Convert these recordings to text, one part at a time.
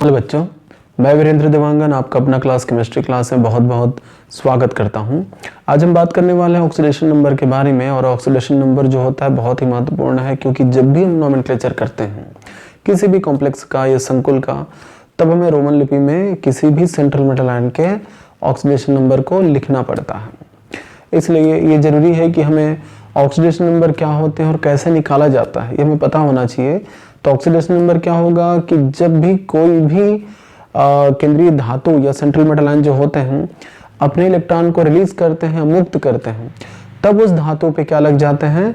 Hello बच्चों, मैं वीरेंद्र देवांगन आपका अपना क्लास केमिस्ट्री क्लास में बहुत बहुत स्वागत करता हूं। आज हम बात करने वाले हैं ऑक्सीडेशन नंबर के बारे में। और ऑक्सीडेशन नंबर जो होता है बहुत ही महत्वपूर्ण है, क्योंकि जब भी हम नोमेनक्लेचर करते हैं किसी भी कॉम्प्लेक्स का या संकुल का, तब हमें रोमन लिपि में किसी भी सेंट्रल मेटल आयन के ऑक्सीडेशन नंबर को लिखना पड़ता है। इसलिए ये जरूरी है कि हमें ऑक्सीडेशन नंबर क्या होते हैं और कैसे निकाला जाता है ये हमें पता होना चाहिए। तो ऑक्सीडेशन नंबर क्या होगा कि जब भी कोई भी केंद्रीय धातु या सेंट्रल मेटल आयन जो होते हैं अपने इलेक्ट्रॉन को रिलीज करते हैं, मुक्त करते हैं, तब उस धातु पे क्या लग जाते हैं,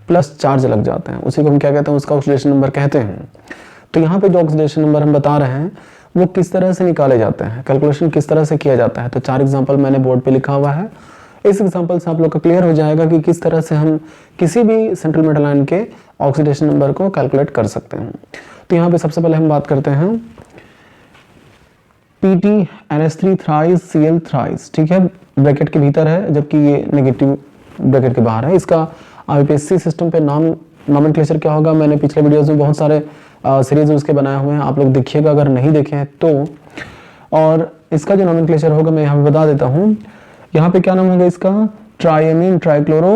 प्लस चार्ज लग जाते हैं। उसी को हम क्या कहते हैं, उसका ऑक्सीडेशन नंबर कहते हैं। तो यहाँ पे जो ऑक्सीडेशन नंबर हम बता रहे हैं वो किस तरह से निकाले जाते हैं, कैलकुलेशन किस तरह से किया जाता है। तो 4 एग्जाम्पल मैंने बोर्ड पे लिखा हुआ है। इस एग्जाम्पल से आप लोग का क्लियर हो जाएगा कि किस तरह से हम किसी भी सेंट्रल मेटल आयन के ऑक्सीडेशन नंबर को कैलकुलेट कर सकते हैं। तो यहाँ पे सबसे पहले हम बात करते हैं PT NH3 thrice Cl thrice, ठीक है, ब्रैकेट के भीतर है जबकि ये नेगेटिव ब्रैकेट के बाहर है। इसका IUPAC सिस्टम पे नॉमेनक्लेचर क्या होगा, मैंने पिछले वीडियोस में बहुत सारे सीरीज उसके बनाए हुए हैं, आप लोग देखिएगा अगर नहीं देखे हैं तो। और इसका जो नॉमेनक्लेचर होगा मैं यहाँ पे बता देता हूँ। यहाँ पे क्या नाम होगा इसका, ट्राइएमीन ट्राइक्लोरो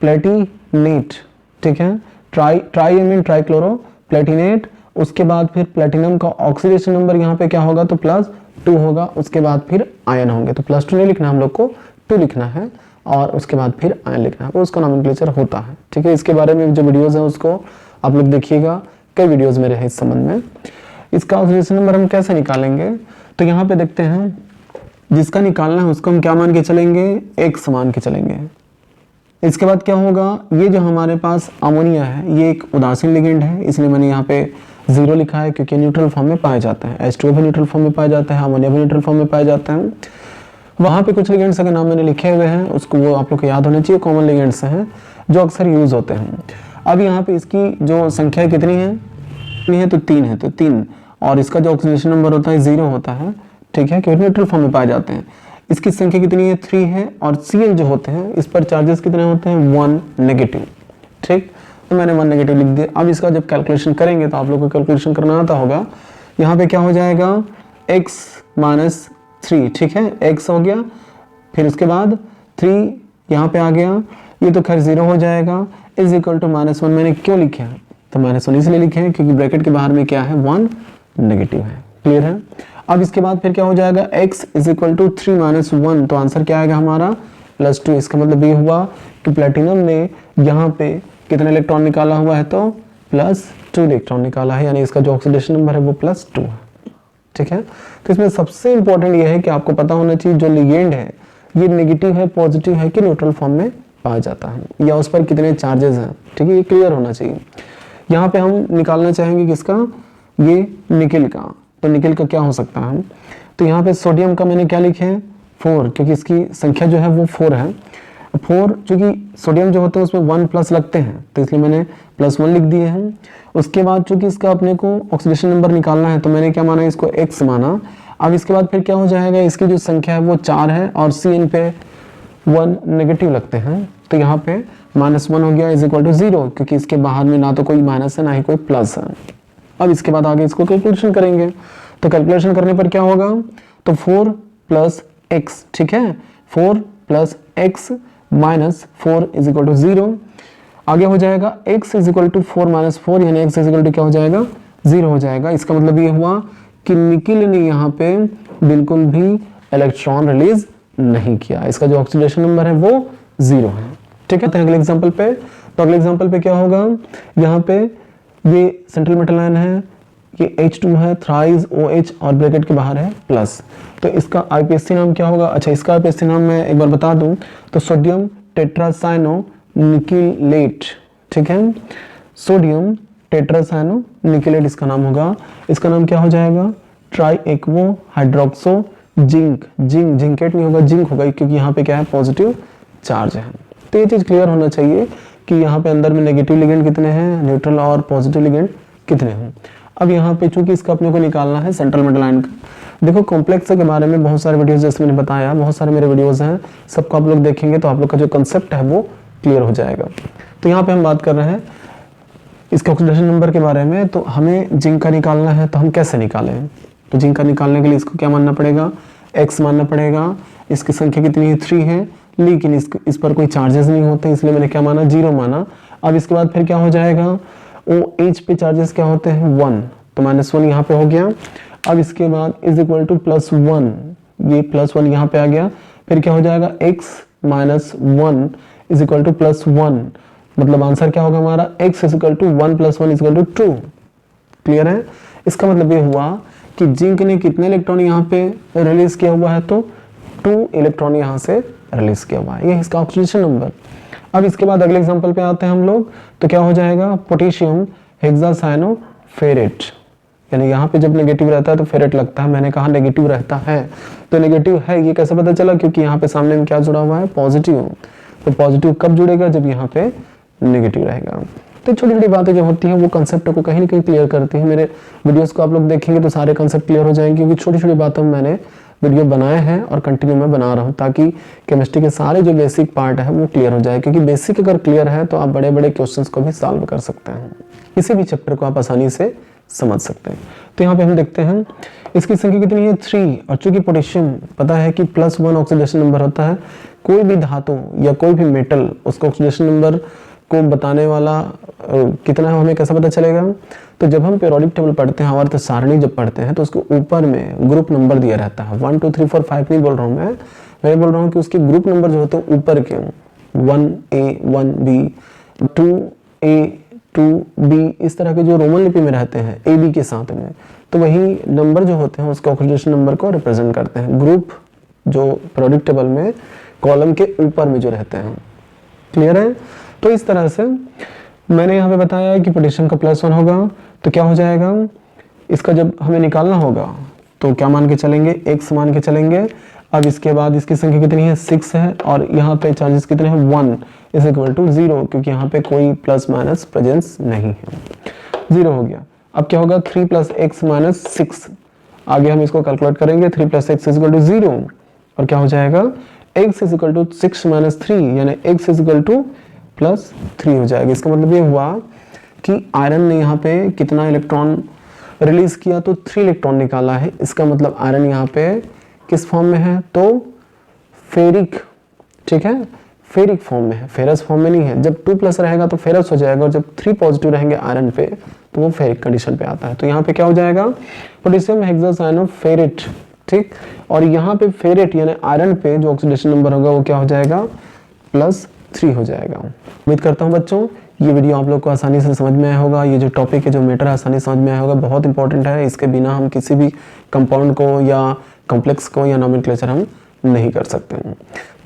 प्लेटिनेट, ठीक है, ट्राइएमीन ट्राइक्लोरो प्लेटिनेट। उसके बाद फिर प्लेटिनम का ऑक्सीडेशन नंबर यहाँ पे क्या होगा, तो +2 होगा। उसके बाद फिर आयन होंगे, तो +2 नहीं लिखना, हम लोग को 2 लिखना है और उसके बाद फिर आयन लिखना है। तो उसका नॉमेनक्लेचर होता है, ठीक है। इसके बारे में जो वीडियोस है उसको आप लोग देखिएगा, कई वीडियोस मेरे हैं इस संबंध में। इसका ऑक्सीडेशन नंबर हम कैसे निकालेंगे, तो यहाँ पे देखते हैं, जिसका निकालना है उसको हम क्या मान के चलेंगे, x मान के चलेंगे। इसके बाद क्या होगा, ये जो हमारे पास अमोनिया है ये एक उदासीन लिगेंड है, इसलिए मैंने यहाँ पे 0 लिखा है, क्योंकि न्यूट्रल फॉर्म में पाए जाते हैं। H2O भी न्यूट्रल फॉर्म में पाया जाता है, अमोनिया भी न्यूट्रल फॉर्म में पाए जाते हैं। वहाँ पे कुछ लिगेंड्स के नाम मैंने लिखे हुए हैं, उसको वो आप लोग को याद होने चाहिए, कॉमन लिगेंड्स हैं जो अक्सर यूज होते हैं। अब यहाँ पे इसकी जो संख्या कितनी है, तो 3 है, तो 3। और इसका जो ऑक्सीडेशन नंबर होता है 0 होता है, ठीक है, क्योंकि न्यूट्रल फॉर्म में पाए जाते हैं। इसकी संख्या कितनी है, 3 है। और Cl जो होते हैं इस पर चार्जेस कितने होते हैं, 1 नेगेटिव, ठीक। तो मैंने 1 नेगेटिव लिख दिया। अब इसका जब कैलकुलेशन करेंगे तो आप लोग को कैलकुलेशन करना आता होगा। यहाँ पे क्या हो जाएगा, x - 3, ठीक है, x हो गया, फिर उसके बाद 3 यहाँ पे आ गया, ये तो खैर 0 हो जाएगा, इज इक्वल टू -1। मैंने क्यों लिखे हैं, तो -1 इसलिए लिखे हैं क्योंकि ब्रैकेट के बाहर में क्या है, 1 नेगेटिव है। क्लियर है। अब इसके बाद फिर क्या हो जाएगा, x इज इक्वल टू 3 - 1, तो आंसर क्या आएगा हमारा, +2। इसका मतलब ये हुआ कि प्लेटिनम ने यहाँ पे कितने इलेक्ट्रॉन निकाला हुआ है, तो +2 इलेक्ट्रॉन निकाला है, यानी इसका जो ऑक्सीडेशन नंबर है वो +2 है, ठीक है। तो इसमें सबसे इंपॉर्टेंट ये है कि आपको पता होना चाहिए जो लिगेंड है ये नेगेटिव है, पॉजिटिव है कि न्यूट्रल फॉर्म में पाया जाता है, या उस पर कितने चार्जेस हैं, ठीक है, ये क्लियर होना चाहिए। यहाँ पे हम निकालना चाहेंगे किसका, ये निकेल का। तो निकेल का क्या हो सकता है, तो यहाँ पे सोडियम का मैंने क्या लिखे हैं, 4, क्योंकि इसकी संख्या जो है वो 4 है। 4 चूंकि सोडियम जो होते हैं उसमें 1+ लगते हैं, तो इसलिए मैंने +1 लिख दिए हैं। उसके बाद चूंकि इसका अपने को ऑक्सीडेशन नंबर निकालना है तो मैंने क्या माना, इसको x माना। अब इसके बाद फिर क्या हो जाएगा, इसकी जो संख्या है वो 4 है और Cn पे 1 नेगेटिव लगते हैं, तो यहाँ पे -1 हो गया, इज इक्वल टू 0, क्योंकि इसके बाहर में ना तो कोई माइनस है ना ही कोई प्लस है। अब इसके बाद आगे इसको कैलकुलेशन करेंगे, तो कैलकुलेशन करने पर क्या होगा, तो 4 + x, ठीक है, 4 + x - 4 इज इक्वल टू 0। आगे हो जाएगा x इज इक्वल टू 4 - 4, यानी x इज इक्वल टू क्या हो जाएगा, 0 हो जाएगा। इसका मतलब ये हुआ कि निकेल ने यहाँ पे बिल्कुल भी इलेक्ट्रॉन रिलीज नहीं किया, इसका जो ऑक्सीडेशन नंबर है वो 0 है, ठीक है। तो अगले एग्जांपल पे, तो अगले एग्जांपल पे क्या होगा, यहाँ पे ये सेंट्रल मेटल आयन है, ये H2 है, थ्राइस OH और ब्रैकेट के बाहर है प्लस। तो इसका IUPAC नाम क्या होगा, अच्छा इसका IUPAC नाम मैं एक बार बता दूं, तो सोडियम टेट्रासाइनो निकेलेट, ठीक है, सोडियम टेट्रासाइनो निकेलेट इसका नाम होगा। इसका नाम क्या हो जाएगा, ट्राई एक्वो हाइड्रोक्सो जिंकेट नहीं होगा, जिंक होगा, क्योंकि यहाँ पे क्या है, पॉजिटिव चार्ज है। तो ये चीज क्लियर होना चाहिए कि यहाँ पे अंदर में नेगेटिव लिगेंड कितने हैं, न्यूट्रल और पॉजिटिव लिगेंड कितने हैं। अब यहाँ पे चूंकि इसका अपने को निकालना है सेंट्रल मेटल आयन का, देखो कॉम्प्लेक्स के बारे में बहुत सारे वीडियोस जैसे मैंने बताया, बहुत सारे मेरे वीडियोस हैं, सबको आप लोग देखेंगे तो आप लोग का जो कंसेप्ट है वो क्लियर हो जाएगा। तो यहाँ पे हम बात कर रहे हैं इसके ऑक्सीडेशन नंबर के बारे में। तो हमें जिंक का निकालना है, तो हम कैसे निकालें, तो जिंक का निकालने के लिए इसको क्या मानना पड़ेगा, x मानना पड़ेगा। इसकी संख्या कितनी है, 3 है, लेकिन इस पर कोई चार्जेस नहीं होते, इसलिए मैंने क्या माना, 0 माना। अब इसके बाद फिर क्या हो जाएगा, OH पे चार्जेस क्या होते हैं, 1, तो -1 यहाँ पे हो गया। अब इसके बाद इज इक्वल टू +1, ये +1 यहाँ पे आ गया। फिर क्या हो जाएगा, x - 1 इज इक्वल टू +1, मतलब आंसर क्या होगा हमारा, x is equal to 1 + 1 is equal to 2। Clear है। इसका मतलब ये हुआ कि जिंक ने कितने इलेक्ट्रॉन यहाँ पे रिलीज किया हुआ है, तो 2 इलेक्ट्रॉन यहाँ से रिलीज किया हुआ है, ये इसका ऑक्सीडेशन नंबर। अब इसके बाद अगले एग्जांपल पे आते हैं हम लोग, तो क्या हो जाएगा, पोटेशियम हेक्सासाइनोफेरेट, यानी यहाँ पे जब नेगेटिव रहता है तो फेरेट लगता है, मैंने कहा नेगेटिव रहता है, तो नेगेटिव है ये कैसे पता चला, क्योंकि यहाँ पे सामने में क्या जुड़ा हुआ है, पॉजिटिव। तो पॉजिटिव कब जुड़ेगा, जब यहाँ पे नेगेटिव रहेगा। तो छोटी छोटी बातें जो होती हैं वो कंसेप्ट को कहीं ना कहीं क्लियर करती हैं। मेरे वीडियोस को आप लोग देखेंगे तो सारे कंसेप्ट क्लियर हो जाएंगे, क्योंकि छोटी छोटी बातों में मैंने वीडियो बनाए हैं और कंटिन्यू में बना रहा हूँ, ताकि केमिस्ट्री के सारे जो बेसिक पार्ट है वो क्लियर हो जाए। क्योंकि बेसिक अगर क्लियर है तो आप बड़े बड़े क्वेश्चंस को भी सॉल्व कर सकते हैं, किसी भी चैप्टर को आप आसानी से समझ सकते हैं। तो यहाँ पे हम देखते हैं इसकी संख्या कितनी है, 3, और चूंकि पोटेशियम पता है कि +1 ऑक्सीडेशन नंबर होता है, कोई भी धातु या कोई भी मेटल उसका ऑक्सीडेशन नंबर को बताने वाला कितना है हमें कैसे पता चलेगा, तो जब हम पीरियोडिक टेबल पढ़ते हैं, आवर्त सारणी जब पढ़ते हैं, तो उसके ऊपर में ग्रुप नंबर दिया रहता है। 1 2 3 4 5 नहीं बोल रहा हूँ मैं बोल रहा हूँ कि उसके ग्रुप नंबर जो होते हैं ऊपर के, 1A 1B 2A 2B, इस तरह के जो रोमन लिपि में रहते हैं AB के साथ में, तो वही नंबर जो होते हैं उसके ऑक्सीडेशन नंबर को रिप्रेजेंट करते हैं, ग्रुप जो पीरियोडिक टेबल में कॉलम के ऊपर में जो रहते हैं। क्लियर है। तो इस तरह से मैंने यहाँ पे बताया कि पोटेशियम का +1 होगा, तो क्या हो जाएगा, इसका जब हमें निकालना होगा तो क्या मान के चलेंगे, x मान के चलेंगे। अब इसके बाद इसकी संख्या कितनी है, 6 है, और यहाँ पे चार्जेस कितने हैं, 1 इज इक्वल टू 0, क्योंकि यहाँ पे कोई प्लस माइनस प्रेजेंस नहीं है, 0 हो गया। अब क्या होगा, 3 + x - 6, आगे हम इसको कैलकुलेट करेंगे, 3 + x इज इक्वल टू 0, और क्या हो जाएगा, x इज इक्वल टू 6 - 3, यानी x इज इक्वल टू +3 हो जाएगा। इसका मतलब ये हुआ कि आयरन ने यहाँ पे कितना इलेक्ट्रॉन रिलीज किया, तो 3 इलेक्ट्रॉन निकाला है। इसका मतलब आयरन यहाँ पे किस फॉर्म में है, तो फेरिक, ठीक है, फेरिक फॉर्म में है, फेरस फॉर्म में नहीं है। जब 2+ रहेगा तो फेरस हो जाएगा, और जब 3 पॉजिटिव रहेंगे आयरन पे तो वो फेरिक कंडीशन पे आता है। तो यहाँ पे क्या हो जाएगा, पोटेशियम हेक्सासाइनोफेरेट, ठीक, और यहाँ पे फेरेट यानी आयरन पे जो ऑक्सीडेशन नंबर होगा वो क्या हो जाएगा, +3 हो जाएगा। उम्मीद करता हूँ बच्चों ये वीडियो आप लोग को आसानी से समझ में आया होगा, ये जो टॉपिक है, जो मैटर है, आसानी से समझ में आया होगा। बहुत इंपॉर्टेंट है, इसके बिना हम किसी भी कंपाउंड को या कॉम्प्लेक्स को या नॉमेनक्लेचर हम नहीं कर सकते हैं।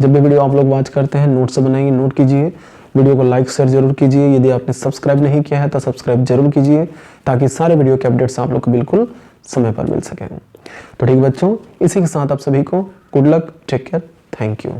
जब भी वीडियो आप लोग वॉच करते हैं, नोट से बनाइए, नोट कीजिए, वीडियो को लाइक शेयर जरूर कीजिए। यदि आपने सब्सक्राइब नहीं किया है तो सब्सक्राइब जरूर कीजिए, ताकि सारे वीडियो के अपडेट्स आप लोग को बिल्कुल समय पर मिल सकें। तो ठीक बच्चों, इसी के साथ आप सभी को good luck, take care, thank you.